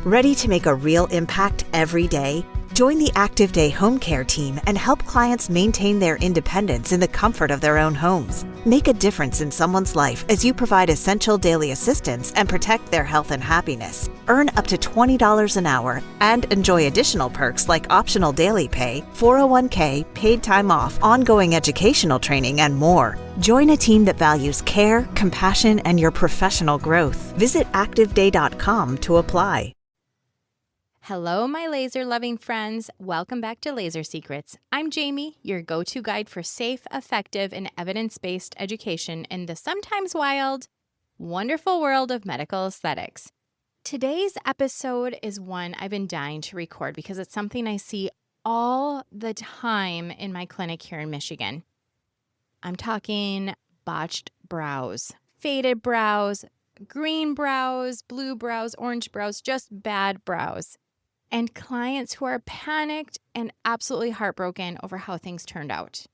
Ready to make a real impact every day? Join the Active Day Home Care team and help clients maintain their independence in the comfort of their own homes. Make a difference in someone's life as you provide essential daily assistance and protect their health and happiness. Earn up to $20 an hour and enjoy additional perks like optional daily pay, 401k, paid time off, ongoing educational training, and more. Join a team that values care, compassion, and your professional growth. Visit activeday.com to apply. Hello, my laser-loving friends. Welcome back to Laser Secrets. I'm Jamie, your go-to guide for safe, effective, and evidence-based education in the sometimes wild, wonderful world of medical aesthetics. Today's episode is one I've been dying to record because it's something I see all the time in my clinic here in Michigan. I'm talking botched brows, faded brows, green brows, blue brows, orange brows, just bad brows. And clients who are panicked and absolutely heartbroken over how things turned out.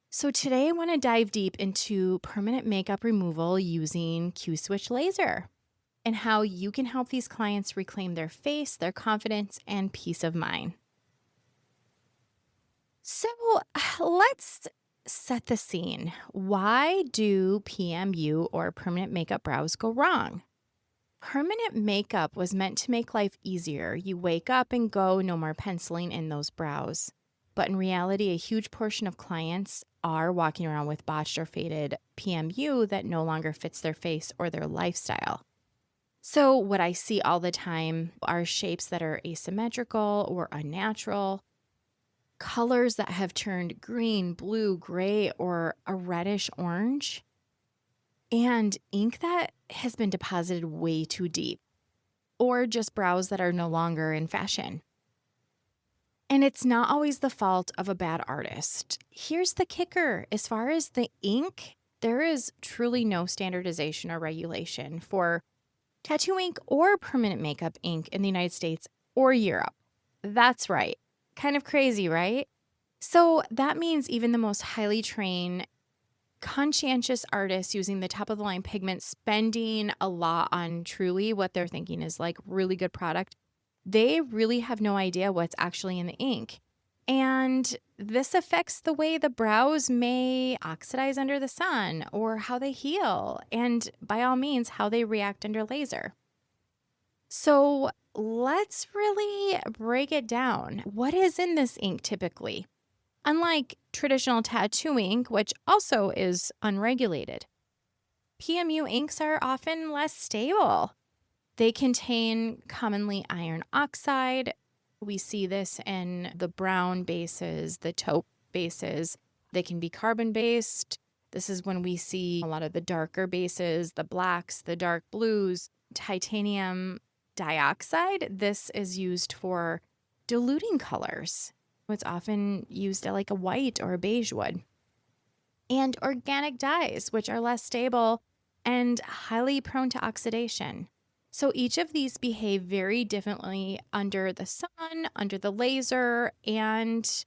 So today I want to dive deep into permanent makeup removal using Q-switch laser and how you can help these clients reclaim their face, their confidence, and peace of mind. So let's set the scene. Why do PMU or permanent makeup brows go wrong? Permanent makeup was meant to make life easier. You wake up and go, no more penciling in those brows. But in reality, a huge portion of clients are walking around with botched or faded PMU that no longer fits their face or their lifestyle. So what I see all the time are shapes that are asymmetrical or unnatural, colors that have turned green, blue, gray, or a reddish orange, and ink that has been deposited way too deep, or just brows that are no longer in fashion. And it's not always the fault of a bad artist. Here's the kicker. As far as the ink, there is truly no standardization or regulation for tattoo ink or permanent makeup ink in the United States or Europe. That's right. Kind of crazy, right? So that means even the most highly trained conscientious artists using the top of the line pigment, spending a lot on truly what they're thinking is like really good product, they really have no idea what's actually in the ink. And this affects the way the brows may oxidize under the sun or how they heal, and by all means, how they react under laser. So let's really break it down. What is in this ink typically? Unlike traditional tattoo ink, which also is unregulated, PMU inks are often less stable. They contain commonly iron oxide. We see this in the brown bases, the taupe bases. They can be carbon-based. This is when we see a lot of the darker bases, the blacks, the dark blues, titanium dioxide. This is used for diluting colors. It's often used like a white or a beige would. And organic dyes, which are less stable and highly prone to oxidation. So each of these behave very differently under the sun, under the laser, and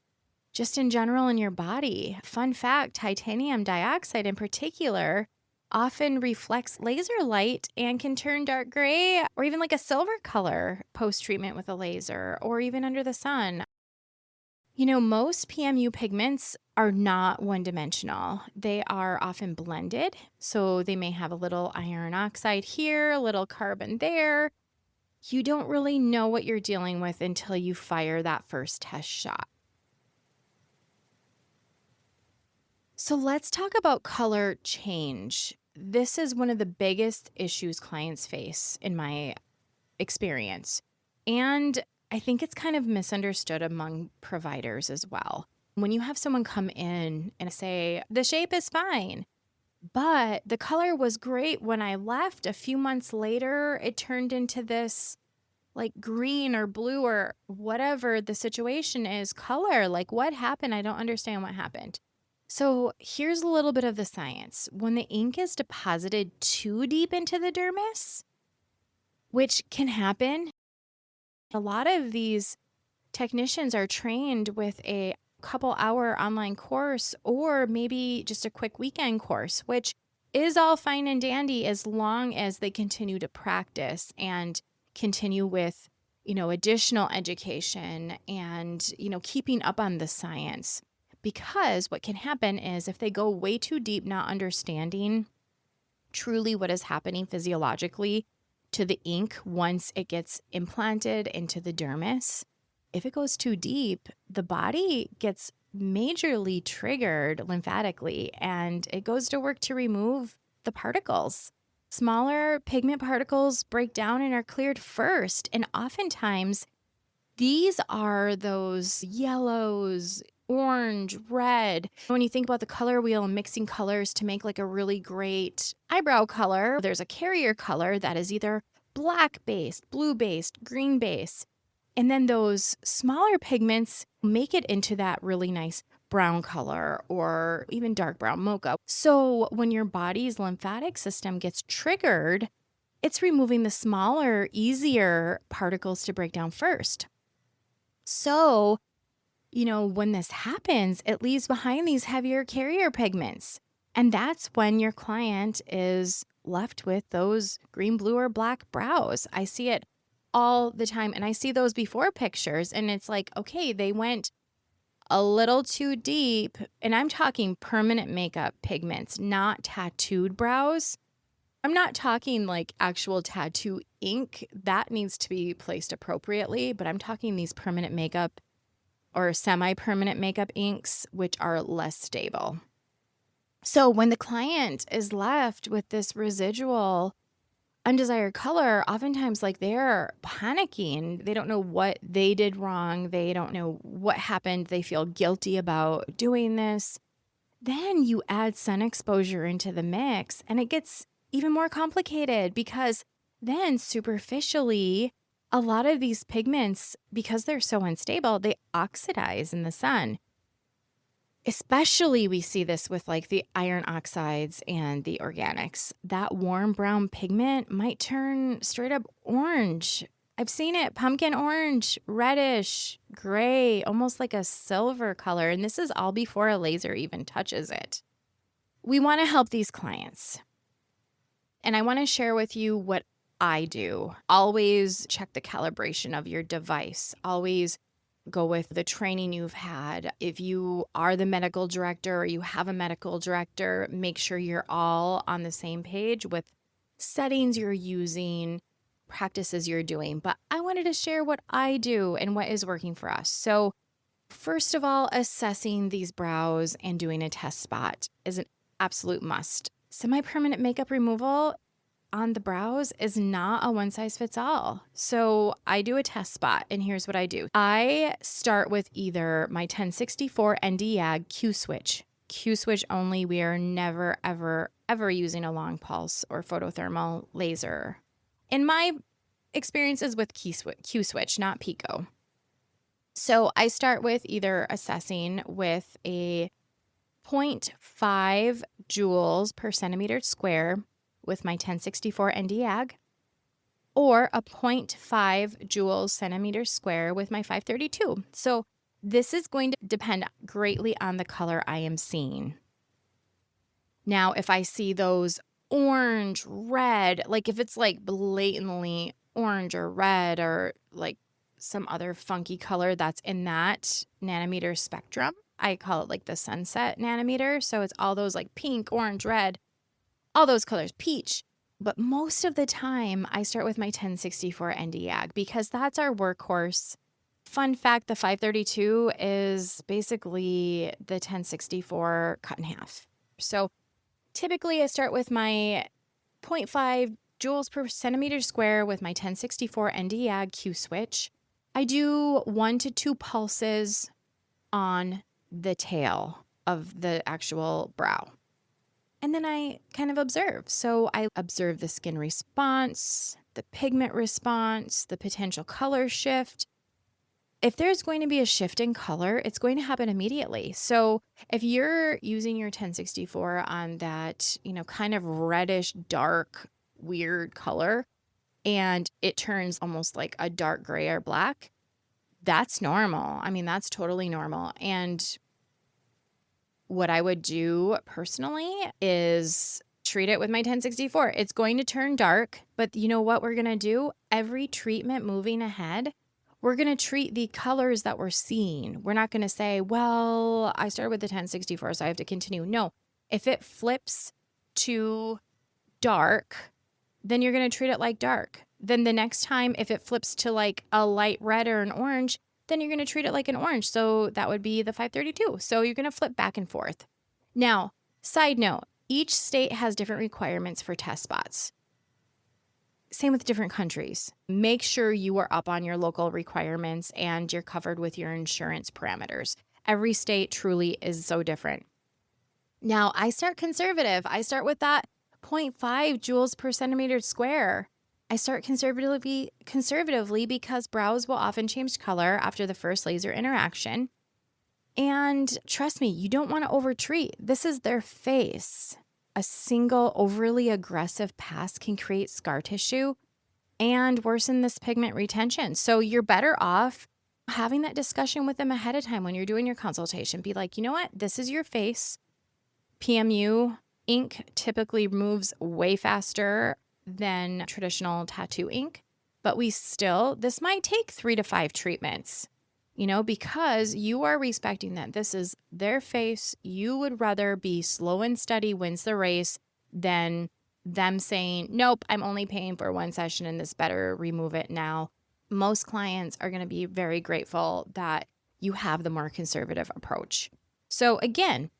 just in general in your body. Fun fact, titanium dioxide in particular often reflects laser light and can turn dark gray or even like a silver color post-treatment with a laser or even under the sun. You know, most PMU pigments are not one-dimensional. They are often blended, so they may have a little iron oxide here, a little carbon there. You don't really know what you're dealing with until you fire that first test shot. So let's talk about color change. This is one of the biggest issues clients face in my experience. And I think it's kind of misunderstood among providers as well. When you have someone come in and say, the shape is fine, but the color was great when I left, a few months later, it turned into this like green or blue or whatever the situation is color. Like what happened? I don't understand what happened. So here's a little bit of the science. When the ink is deposited too deep into the dermis, which can happen, a lot of these technicians are trained with a couple-hour online course or maybe just a quick weekend course, which is all fine and dandy as long as they continue to practice and continue with additional education and, keeping up on the science. Because what can happen is if they go way too deep, not understanding truly what is happening physiologically to the ink once it gets implanted into the dermis, if it goes too deep, the body gets majorly triggered lymphatically and it goes to work to remove the particles. Smaller pigment particles break down and are cleared first. And oftentimes, these are those yellows, orange, red. When you think about the color wheel and mixing colors to make like a really great eyebrow color, there's a carrier color that is either black-based, blue-based, green-based. And then those smaller pigments make it into that really nice brown color or even dark brown mocha. So when your body's lymphatic system gets triggered, it's removing the smaller, easier particles to break down first. So, when this happens, it leaves behind these heavier carrier pigments. And that's when your client is left with those green, blue, or black brows. I see it all the time. And I see those before pictures. And it's like, okay, they went a little too deep. And I'm talking permanent makeup pigments, not tattooed brows. I'm not talking like actual tattoo ink. That needs to be placed appropriately. But I'm talking these permanent makeup or semi-permanent makeup inks, which are less stable. So when the client is left with this residual undesired color, oftentimes like they're panicking. They don't know what they did wrong. They don't know what happened. They feel guilty about doing this. Then you add sun exposure into the mix and it gets even more complicated because then superficially, a lot of these pigments, because they're so unstable, they oxidize in the sun. Especially we see this with like the iron oxides and the organics. That warm brown pigment might turn straight up orange. I've seen it, pumpkin orange, reddish, gray, almost like a silver color. And this is all before a laser even touches it. We want to help these clients. And I want to share with you what I do. Always check the calibration of your device. Always go with the training you've had. If you are the medical director or you have a medical director, make sure you're all on the same page with settings you're using, practices you're doing. But I wanted to share what I do and what is working for us. So first of all, assessing these brows and doing a test spot is an absolute must. Semi-permanent makeup removal on the brows is not a one-size-fits-all. So I do a test spot, and here's what I do. I start with either my 1064 ND-YAG Q-switch. Q-switch only. We are never, ever, ever using a long pulse or photothermal laser. In my experiences with Q-switch, not Pico. So I start with either assessing with a 0.5 joules per centimeter square with my 1064 ND-YAG, or a 0.5 joules centimeter square with my 532. So this is going to depend greatly on the color I am seeing. Now, if I see those orange, red, like if it's like blatantly orange or red or like some other funky color that's in that nanometer spectrum, I call it like the sunset nanometer. So it's all those like pink, orange, red, all those colors, peach. But most of the time, I start with my 1064 ND-YAG because that's our workhorse. Fun fact, the 532 is basically the 1064 cut in half. So typically, I start with my 0.5 joules per centimeter square with my 1064 ND-YAG Q-switch. I do 1 to 2 pulses on the tail of the actual brow. And then I kind of observe. So I observe the skin response, the pigment response, the potential color shift. If there's going to be a shift in color, it's going to happen immediately. So if you're using your 1064 on that, kind of reddish, dark, weird color, and it turns almost like a dark gray or black, that's normal. I mean, that's totally normal. And what I would do personally is treat it with my 1064. It's going to turn dark, but you know what we're going to do? Every treatment moving ahead, we're going to treat the colors that we're seeing. We're not going to say, well, I started with the 1064, so I have to continue. No, if it flips to dark, then you're going to treat it like dark. Then the next time, if it flips to like a light red or an orange, then you're going to treat it like an orange. So that would be the 532. So you're going to flip back and forth. Now, side note, each state has different requirements for test spots. Same with different countries. Make sure you are up on your local requirements and you're covered with your insurance parameters. Every state truly is so different. Now, I start conservative. I start with that 0.5 joules per centimeter square. I start conservatively because brows will often change color after the first laser interaction. And trust me, you don't want to overtreat. This is their face. A single overly aggressive pass can create scar tissue and worsen this pigment retention. So you're better off having that discussion with them ahead of time when you're doing your consultation. Be like, you know what? This is your face. PMU ink typically moves way faster than traditional tattoo ink, but this might take 3 to 5 treatments, because you are respecting that this is their face. You would rather be slow and steady wins the race than them saying, nope, I'm only paying for 1 session and this better remove it now. Most clients are going to be very grateful that you have the more conservative approach. So again,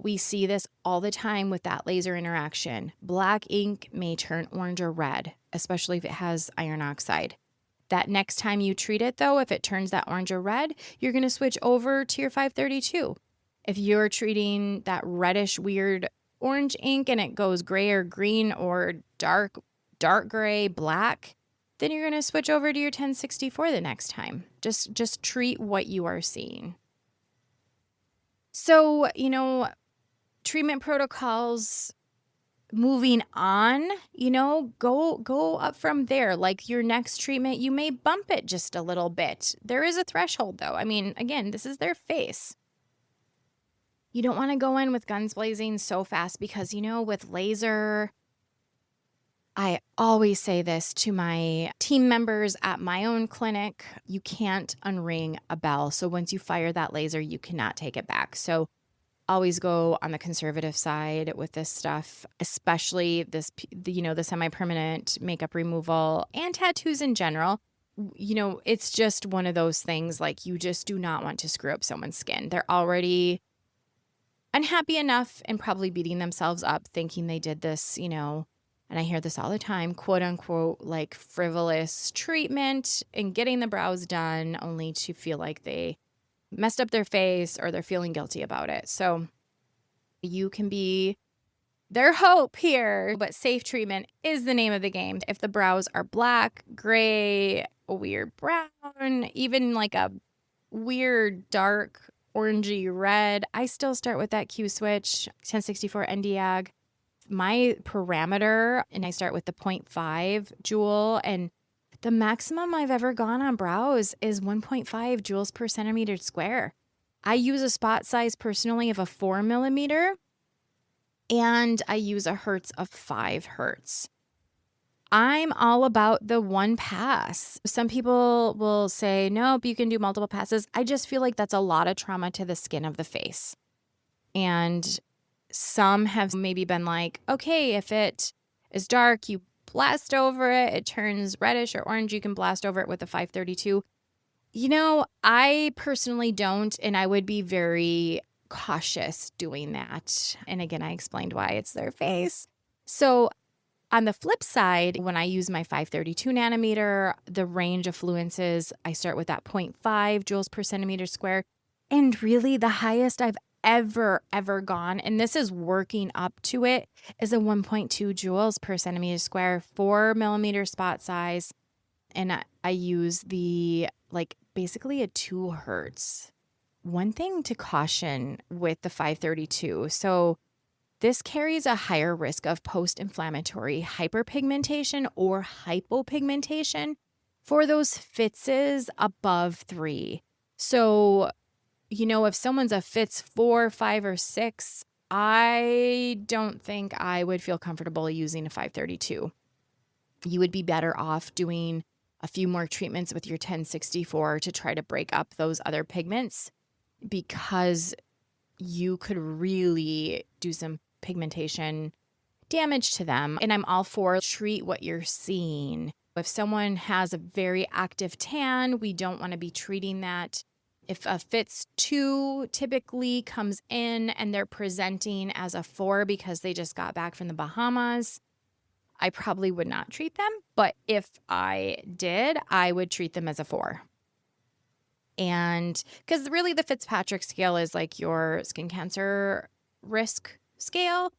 we see this all the time with that laser interaction. Black ink may turn orange or red, especially if it has iron oxide. That next time you treat it, though, if it turns that orange or red, you're going to switch over to your 532. If you're treating that reddish, weird orange ink and it goes gray or green or dark gray, black, then you're going to switch over to your 1064 the next time. Just treat what you are seeing. So, treatment protocols moving on, go up from there. Like your next treatment, you may bump it just a little bit. There is a threshold though. I mean, again, this is their face. You don't want to go in with guns blazing so fast because, with laser, I always say this to my team members at my own clinic, you can't unring a bell. So once you fire that laser, you cannot take it back. So always go on the conservative side with this stuff, especially the semi-permanent makeup removal and tattoos in general. It's just one of those things like you just do not want to screw up someone's skin. They're already unhappy enough and probably beating themselves up thinking they did this, and I hear this all the time, quote unquote, like frivolous treatment and getting the brows done only to feel like they messed up their face or they're feeling guilty about it. So you can be their hope here, but safe treatment is the name of the game. If the brows are black, gray, a weird brown, even like a weird dark orangey red, I still start with that Q switch, 1064 Nd:YAG. My parameter, and I start with the 0.5 joule, and the maximum I've ever gone on brows is 1.5 joules per centimeter square. I use a spot size personally of a 4 millimeter, and I use a hertz of 5 hertz. I'm all about the one pass. Some people will say, nope, you can do multiple passes. I just feel like that's a lot of trauma to the skin of the face. And some have maybe been like, okay, if it is dark, you blast over it. It turns reddish or orange. You can blast over it with a 532. I personally don't, and I would be very cautious doing that. And again, I explained why it's their face. So on the flip side, when I use my 532 nanometer, the range of fluences, I start with that 0.5 joules per centimeter square. And really the highest I've ever gone, and this is working up to it, is a 1.2 joules per centimeter square, 4 millimeter spot size. And I use basically a 2 hertz. One thing to caution with the 532. So this carries a higher risk of post-inflammatory hyperpigmentation or hypopigmentation for those Fitzes above 3. So if someone's a Fitz 4, 5, or 6, I don't think I would feel comfortable using a 532. You would be better off doing a few more treatments with your 1064 to try to break up those other pigments, because you could really do some pigmentation damage to them. And I'm all for treat what you're seeing. If someone has a very active tan, we don't want to be treating that. If a Fitz 2 typically comes in and they're presenting as a 4 because they just got back from the Bahamas, I probably would not treat them. But if I did, I would treat them as a 4. And because really the Fitzpatrick scale is like your skin cancer risk scale,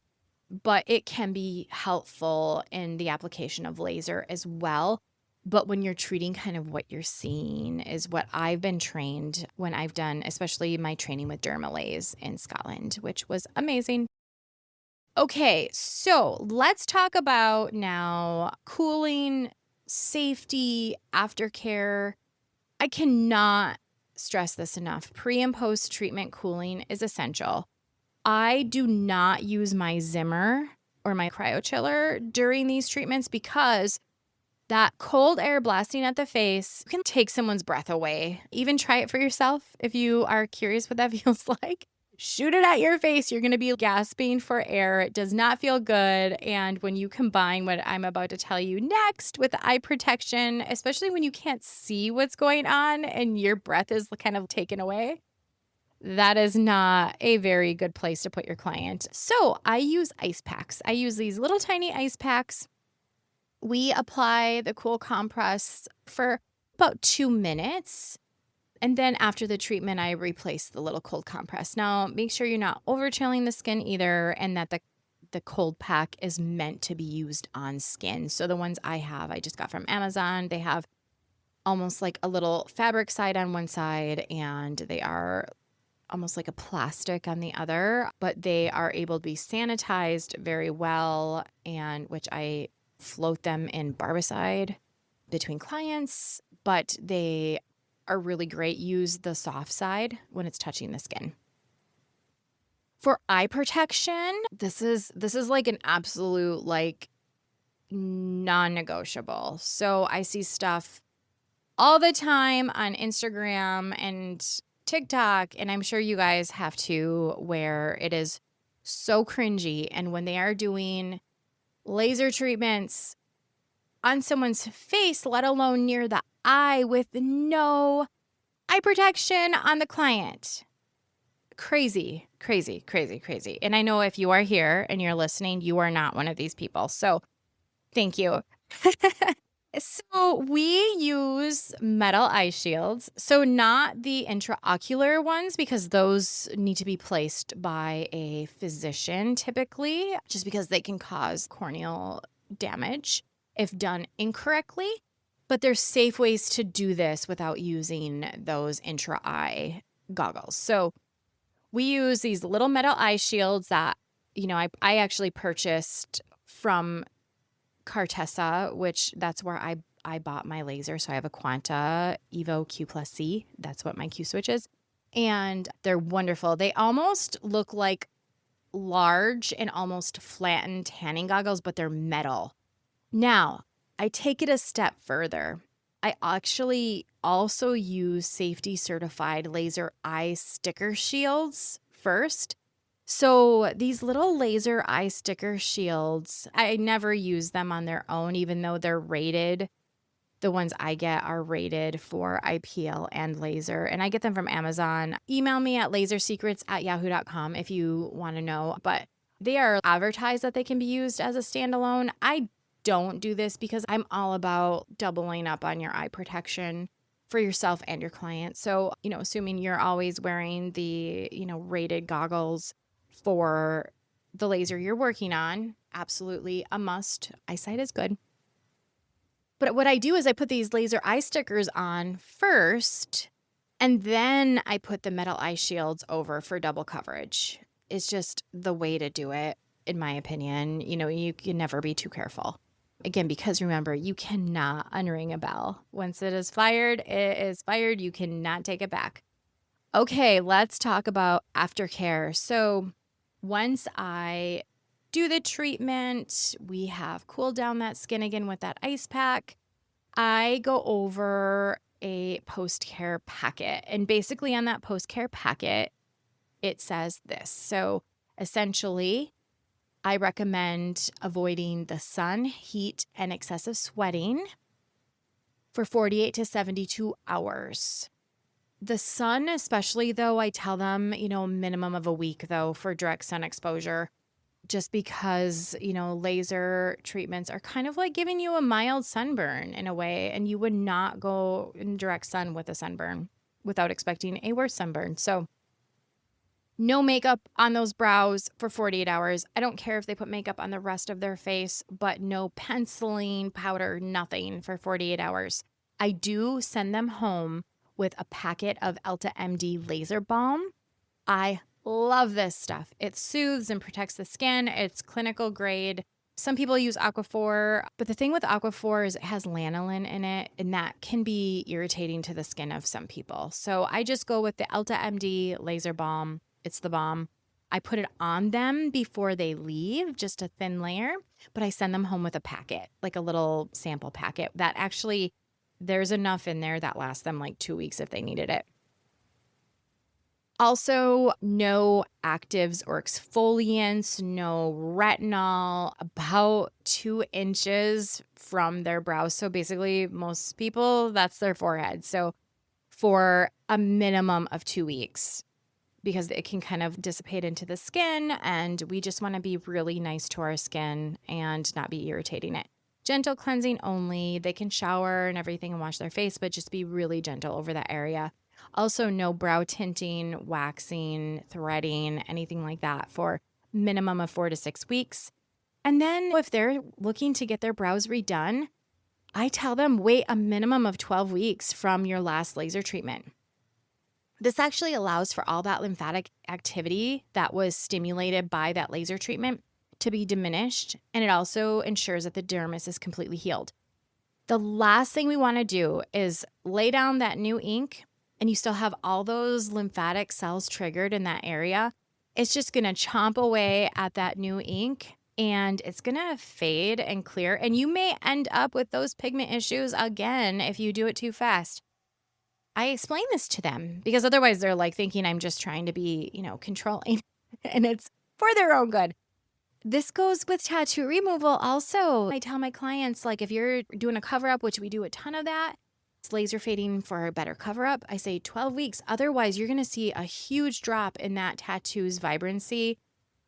but it can be helpful in the application of laser as well. But when you're treating kind of what you're seeing is what I've been trained when I've done, especially my training with Dermalaze in Scotland, which was amazing. Okay, so let's talk about now cooling, safety, aftercare. I cannot stress this enough. Pre and post treatment cooling is essential. I do not use my Zimmer or my cryochiller during these treatments because that cold air blasting at the face can take someone's breath away. Even try it for yourself if you are curious what that feels like. Shoot it at your face. You're going to be gasping for air. It does not feel good. And when you combine what I'm about to tell you next with the eye protection, especially when you can't see what's going on and your breath is kind of taken away, that is not a very good place to put your client. So I use ice packs. I use these little tiny ice packs. We apply the cool compress for about 2 minutes. And then after the treatment, I replace the little cold compress. Now, make sure you're not over chilling the skin either, and that the cold pack is meant to be used on skin. So the ones I have, I just got from Amazon. They have almost like a little fabric side on one side, and they are almost like a plastic on the other, but they are able to be sanitized very well, and which I float them in barbicide between clients, but they are really great. Use the soft side when it's touching the skin. For eye protection, this is like an absolute like non-negotiable. So I see stuff all the time on Instagram and TikTok, and I'm sure you guys have to, where it is so cringy. And when they are doing laser treatments on someone's face, let alone near the eye, with no eye protection on the client. Crazy, crazy, crazy, crazy. And I know if you are here and you're listening, you are not one of these people. So thank you. So we use metal eye shields. So not the intraocular ones, because those need to be placed by a physician typically, just because they can cause corneal damage if done incorrectly. But there's safe ways to do this without using those intra-eye goggles. So we use these little metal eye shields that, I actually purchased from Cartessa, which that's where I bought my laser. So I have a Quanta Evo Q Plus C. That's what my Q switch is. And they're wonderful. They almost look like large and almost flattened tanning goggles, but they're metal. Now, I take it a step further. I actually also use safety certified laser eye sticker shields first. So these little laser eye sticker shields, I never use them on their own, even though they're rated. The ones I get are rated for IPL and laser, and I get them from Amazon. Email me at lasersecrets@yahoo.com if you want to know, but they are advertised that they can be used as a standalone. I don't do this because I'm all about doubling up on your eye protection for yourself and your client. So, assuming you're always wearing the, rated goggles for the laser you're working on, absolutely a must. Eyesight is good. But what I do is I put these laser eye stickers on first, and then I put the metal eye shields over for double coverage. It's just the way to do it, in my opinion. You can never be too careful. Again, because remember, you cannot unring a bell. Once it is fired, it is fired. You cannot take it back. Okay, let's talk about aftercare. So Once I do the treatment, we have cooled down that skin again with that ice pack. I go over a post-care packet. And basically on that post-care packet, it says this. So essentially, I recommend avoiding the sun, heat, and excessive sweating for 48 to 72 hours. The sun, especially though, I tell them, minimum of a week though for direct sun exposure, just because, laser treatments are kind of like giving you a mild sunburn in a way, and you would not go in direct sun with a sunburn without expecting a worse sunburn. So no makeup on those brows for 48 hours. I don't care if they put makeup on the rest of their face, but no penciling, powder, nothing for 48 hours. I do send them home with a packet of Elta MD laser balm. I love this stuff. It soothes and protects the skin. It's clinical grade. Some people use Aquaphor, but the thing with Aquaphor is it has lanolin in it, and that can be irritating to the skin of some people. So I just go with the Elta MD laser balm. It's the balm. I put it on them before they leave, just a thin layer, but I send them home with a packet, like a little sample packet that actually there's enough in there that lasts them like 2 weeks if they needed it. Also, no actives or exfoliants, no retinol, about 2 inches from their brows. So basically, most people, that's their forehead. So for a minimum of 2 weeks, because it can kind of dissipate into the skin, and we just want to be really nice to our skin and not be irritating it. Gentle cleansing only. They can shower and everything and wash their face, but just be really gentle over that area. Also, no brow tinting, waxing, threading, anything like that for minimum of 4 to 6 weeks. And then if they're looking to get their brows redone, I tell them wait a minimum of 12 weeks from your last laser treatment. This actually allows for all that lymphatic activity that was stimulated by that laser treatment to be diminished, and it also ensures that the dermis is completely healed. The last thing we want to do is lay down that new ink and you still have all those lymphatic cells triggered in that area. It's just going to chomp away at that new ink and it's going to fade and clear. And you may end up with those pigment issues again if you do it too fast. I explain this to them because otherwise they're like thinking I'm just trying to be, controlling and it's for their own good. This goes with tattoo removal also. I tell my clients, like, if you're doing a cover-up, which we do a ton of that, it's laser fading for a better cover-up. I say 12 weeks. Otherwise, you're going to see a huge drop in that tattoo's vibrancy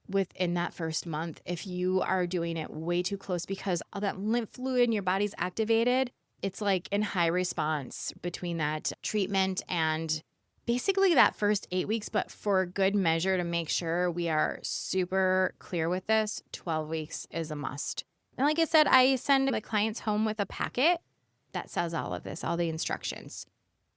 within that first month if you are doing it way too close, because all that lymph fluid in your body's activated. It's like in high response between that treatment and basically that first 8 weeks, but for good measure to make sure we are super clear with this, 12 weeks is a must. And like I said, I send the clients home with a packet that says all of this, all the instructions.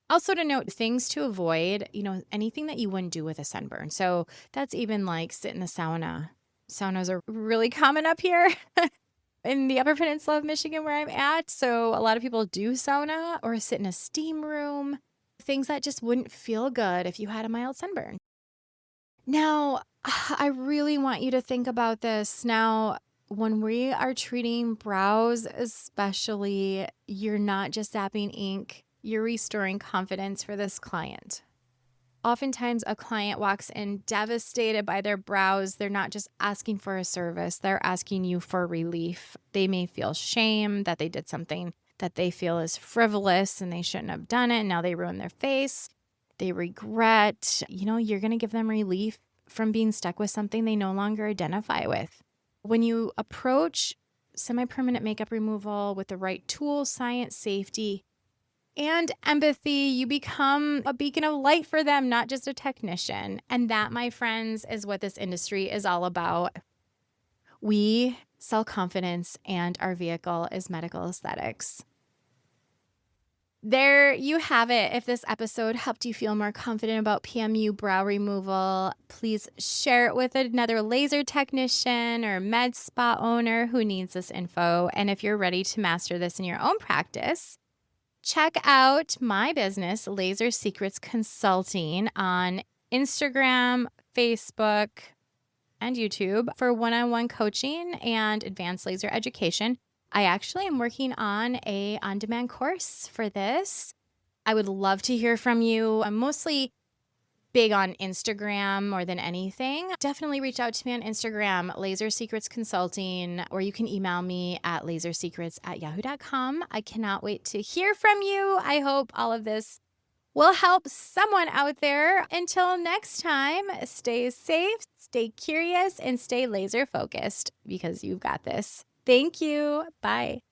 Also to note, things to avoid, anything that you wouldn't do with a sunburn. So that's even like sit in the sauna. Saunas are really common up here in the Upper Peninsula of Michigan where I'm at. So a lot of people do sauna or sit in a steam room. Things that just wouldn't feel good if you had a mild sunburn. Now, I really want you to think about this. Now, when we are treating brows, especially, you're not just zapping ink, you're restoring confidence for this client. Oftentimes, a client walks in devastated by their brows. They're not just asking for a service, they're asking you for relief. They may feel shame that they did something that they feel is frivolous and they shouldn't have done it. And now they ruin their face. They regret. You're going to give them relief from being stuck with something they no longer identify with. When you approach semi-permanent makeup removal with the right tools, science, safety, and empathy, you become a beacon of light for them, not just a technician. And that, my friends, is what this industry is all about. We sell confidence, and our vehicle is medical aesthetics. There you have it. If this episode helped you feel more confident about PMU brow removal, please share it with another laser technician or med spa owner who needs this info. And if you're ready to master this in your own practice, check out my business, Laser Secrets Consulting, on Instagram, Facebook, and YouTube for one-on-one coaching and advanced laser education. I actually am working on a on-demand course for this. I would love to hear from you. I'm mostly big on Instagram more than anything. Definitely reach out to me on Instagram, Laser Secrets Consulting, or you can email me at lasersecrets@yahoo.com. I cannot wait to hear from you. I hope all of this will help someone out there. Until next time, stay safe, stay curious, and stay laser focused because you've got this. Thank you. Bye.